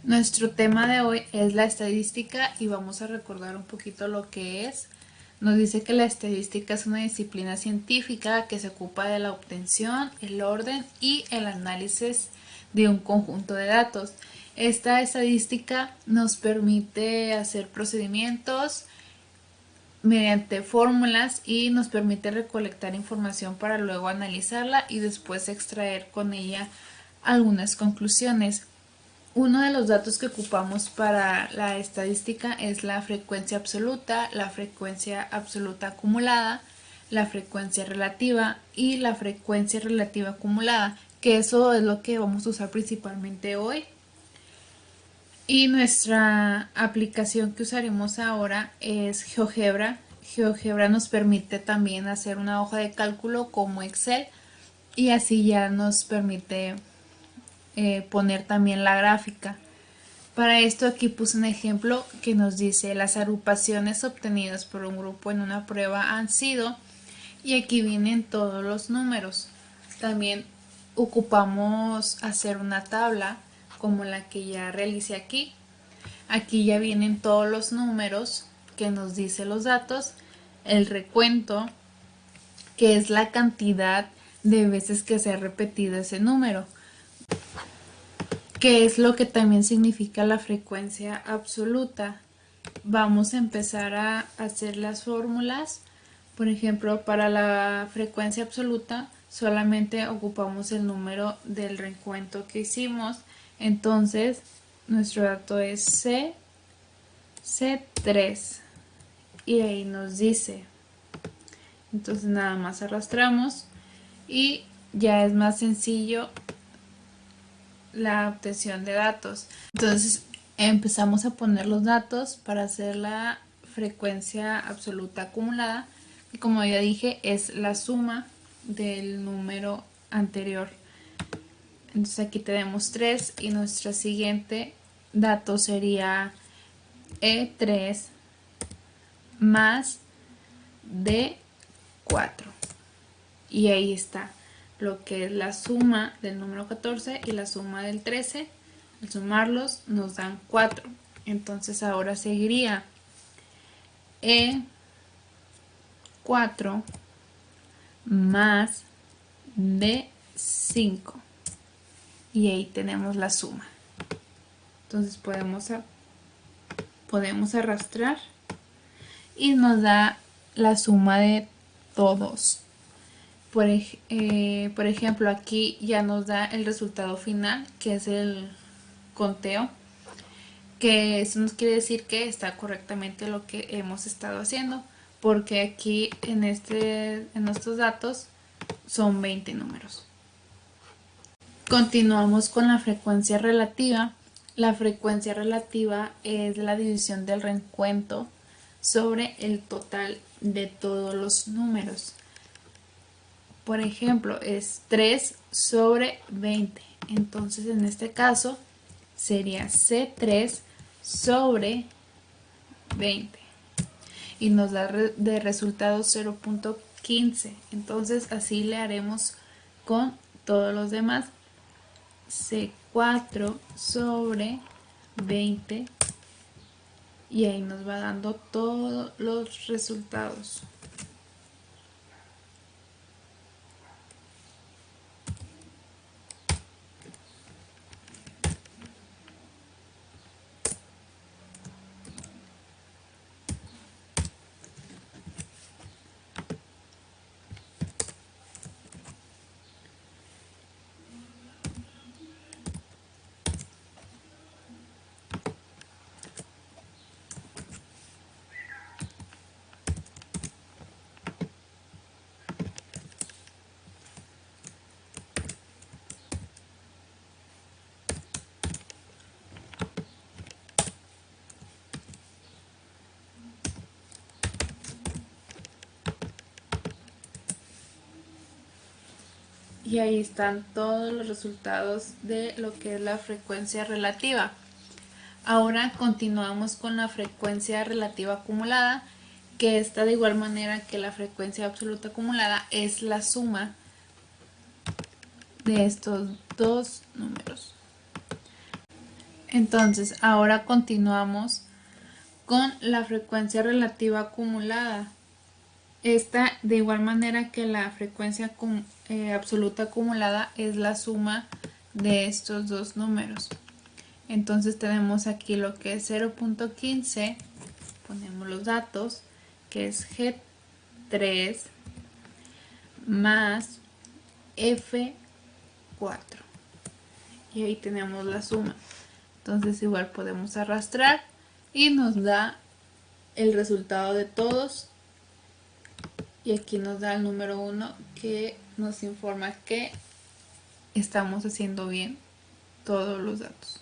Nuestro tema de hoy es la estadística y vamos a recordar un poquito lo que es. Nos dice que la estadística es una disciplina científica que se ocupa de la obtención, el orden y el análisis de un conjunto de datos. Esta estadística nos permite hacer procedimientos mediante fórmulas y nos permite recolectar información para luego analizarla y después extraer con ella algunas conclusiones. Uno de los datos que ocupamos para la estadística es la frecuencia absoluta acumulada, la frecuencia relativa y la frecuencia relativa acumulada, que eso es lo que vamos a usar principalmente hoy. Y nuestra aplicación que usaremos ahora es GeoGebra. GeoGebra nos permite también hacer una hoja de cálculo como Excel y así ya nos permite poner también la gráfica. Para esto aquí puse un ejemplo que nos dice las agrupaciones obtenidas por un grupo en una prueba han sido, y aquí vienen todos los números. También ocupamos hacer una tabla como la que ya realicé aquí. Aquí ya vienen todos los números que nos dice los datos, el recuento, que es la cantidad de veces que se ha repetido ese número, que es lo que también significa la frecuencia absoluta. Vamos a empezar a hacer las fórmulas. Por ejemplo, para la frecuencia absoluta solamente ocupamos el número del recuento que hicimos. Entonces, nuestro dato es C3 y ahí nos dice. Entonces nada más arrastramos y ya es más sencillo la obtención de datos. Entonces empezamos a poner los datos para hacer la frecuencia absoluta acumulada, y como ya dije es la suma del número anterior. Entonces aquí tenemos 3 y nuestro siguiente dato sería E3 más D4 y ahí está lo que es la suma del número 14 y la suma del 13. Al sumarlos nos dan 4. Entonces ahora seguiría E4 más D5 y ahí tenemos la suma. Entonces podemos arrastrar y nos da la suma de todos. Por ejemplo, aquí ya nos da el resultado final, que es el conteo, que eso nos quiere decir que está correctamente lo que hemos estado haciendo, porque aquí en estos datos son 20 números. Continuamos con la frecuencia relativa. La frecuencia relativa es la división del recuento sobre el total de todos los números. Por ejemplo, es 3 sobre 20. Entonces, en este caso, sería C3 sobre 20. Y nos da de resultado 0.15. Entonces, así le haremos con todos los demás. C4 sobre 20. Y ahí nos va dando todos los resultados. Y ahí están todos los resultados de lo que es la frecuencia relativa. Ahora continuamos con la frecuencia relativa acumulada, que está de igual manera que la frecuencia absoluta acumulada, es la suma de estos dos números. Entonces, ahora continuamos con la frecuencia relativa acumulada. Esta, de igual manera que la frecuencia absoluta acumulada, es la suma de estos dos números. Entonces tenemos aquí lo que es 0.15, ponemos los datos, que es G3 más F4. Y ahí tenemos la suma. Entonces igual podemos arrastrar y nos da el resultado de todos. Y aquí nos da el número 1 que nos informa que estamos haciendo bien todos los datos.